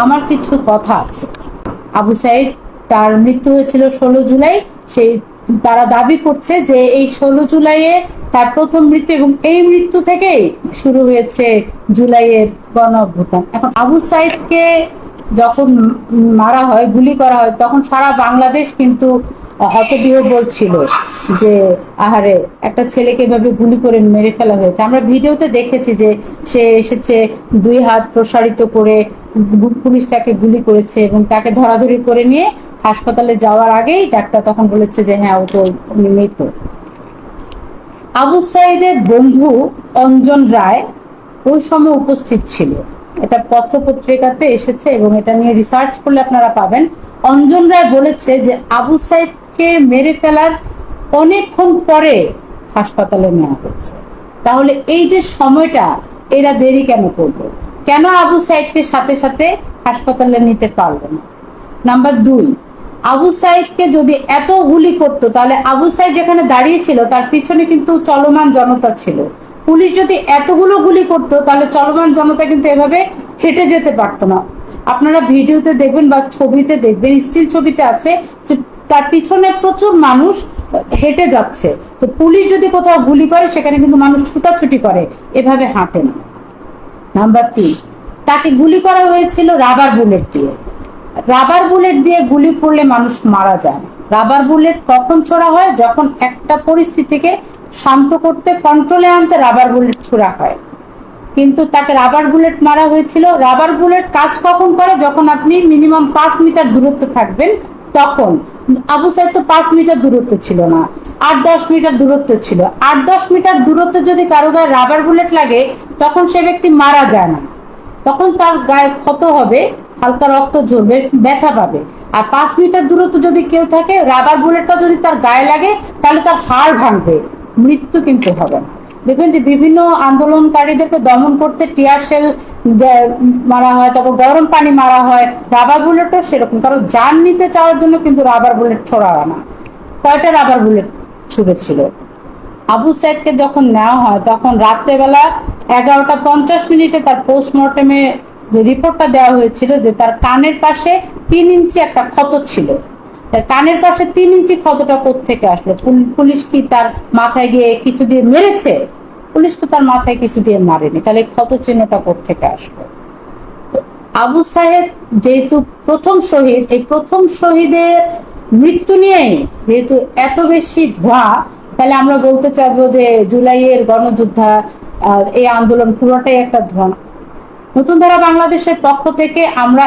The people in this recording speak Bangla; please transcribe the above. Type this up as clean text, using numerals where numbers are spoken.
আমার কিছু কথা আছে। আবু সাইদ তার মৃত্যু হয়েছিল 16 জুলাই। সেই তারা দাবি করছে যে এই 16 জুলাইয়ে তার প্রথম মৃত্যু, এবং এই মৃত্যু থেকেই শুরু হয়েছে জুলাইয়ের গণ অভ্যুত্থান। এখন আবু সাইদকে যখন মারা হয়, গুলি করা হয়, তখন সারা বাংলাদেশ কিন্তু হতবিহ্বল ছিল যে আহারে একটা ছেলেকে এভাবে গুলি করে মেরে ফেলা হয়েছে। আমরা ভিডিওতে দেখেছি যে সে এসেছে, 2 হাত প্রসারিত করে পুলিশ তাকে গুলি করেছে এবং তাকে ধরাধরি করে নিয়ে হাসপাতালে যাওয়ার আগেই ডাক্তার তখন বলেছে যে হ্যাঁ, ও তো মৃত। আবু সাইদের বন্ধু অঞ্জন রায় ওই সময় উপস্থিত ছিল। এটা পত্রপত্রিকাতে এসেছে এবং এটা নিয়ে রিসার্চ করলে আপনারা পাবেন। অঞ্জন রায় বলেছে যে আবু সাইদকে মেরে ফেলার অনেকক্ষণ পরে হাসপাতালে নেওয়া হয়েছে। তাহলে এই যে সময়টা, এরা দেরি কেন করলো? কেন আবু সাইদকে সাথে সাথে হাসপাতালে নিতে পারলো না? নাম্বার 2, আবু সাইদকে যদি এত গুলি করতো, তাহলে আবু সাইদ যেখানে দাঁড়িয়ে ছিল তার পিছনে কিন্তু চলমান জনতা ছিল। পুলিশ যদি এতগুলো গুলি করতো, তাহলে চলমান জনতা কিন্তু এভাবে হেঁটে যেতে পারতো না। আপনারা ভিডিওতে দেখবেন বা ছবিতে দেখবেন, স্টিল ছবিতে আছে যে তার পিছনে প্রচুর মানুষ হেঁটে যাচ্ছে। তো পুলিশ যদি কোথাও গুলি করে, সেখানে কিন্তু মানুষ ছুটাছুটি করে, এভাবে হাঁটে না। নাম্বার 3, তাকে গুলি করা হয়েছিল রাবার বুলেট দিয়ে। রাবার বুলেট দিয়ে গুলি করলে মানুষ মারা যায় না। রাবার বুলেট কখন ছোড়া হয়? যখন একটা পরিস্থিতিকে শান্ত করতে, কন্ট্রোলে আনতে রাবার বুলেট ছোড়া হয়। কিন্তু তাকে রাবার বুলেট মারা হয়েছিল। রাবার বুলেট কাজ কখন করে? যখন আপনি মিনিমাম 5 মিটার দূরত্বে থাকবেন তখন। আবু সাইদ তো 5 মিটার দূরত্ব ছিল না, 8-10 মিটার দূরত্ব ছিল। 8-10 মিটার দূরত্বে যদি কারো গায়ে রাবার বুলেট লাগে, তখন সে ব্যক্তি মারা যায় না, তখন তার গায়ে ক্ষত হবে, হালকা রক্ত ঝরবে, ব্যথা পাবে। আর 5 মিটার দূরত্ব যদি কেউ থাকে, রাবার বুলেটটা যদি তার গায়ে লাগে, তাহলে তার হাড় ভাঙবে, মৃত্যু কিন্তু হবে না। দেখবেন যে বিভিন্ন আন্দোলনকারীদেরকে দমন করতে টিয়ার সেল মারা হয়, তারপর গরম পানি মারা হয়। রাবার বুলেটও সেরকম, কারণ জান নিতে চাওয়ার জন্য কিন্তু রাবার বুলেট ছোড়া হয় না। কয়টা রাবার বুলেট ছুড়েছিল? আবু সাইদকে যখন নেওয়া হয়, তখন রাত্রেবেলা 11টা 50 মিনিটে তার পোস্টমর্টমে যে রিপোর্টটা দেওয়া হয়েছিল যে তার কানের পাশে 3 ইঞ্চি একটা ক্ষত ছিল। তার কানের পাশে 3 ইঞ্চি ক্ষতটা কোত্থেকে আসলো? পুলিশ কি তার মাথায় গিয়ে কিছু দিয়ে মেরেছে? পুলিশ তো তার মাথায় কিছু দিয়ে মারেনি, তাহলে ক্ষত চিহ্নটা কোত্থেকে আসলো? আবু সাহেদ যেহেতু প্রথম শহীদ, এই প্রথম শহীদের মৃত্যু নিয়ে যেহেতু এত বেশি ধোঁয়া, তাহলে আমরা বলতে চাইবো যে জুলাইয়ের গণযোদ্ধা, এই আন্দোলন পুরোটাই একটা ধোঁয়া। নতুন ধারা বাংলাদেশের পক্ষ থেকে আমরা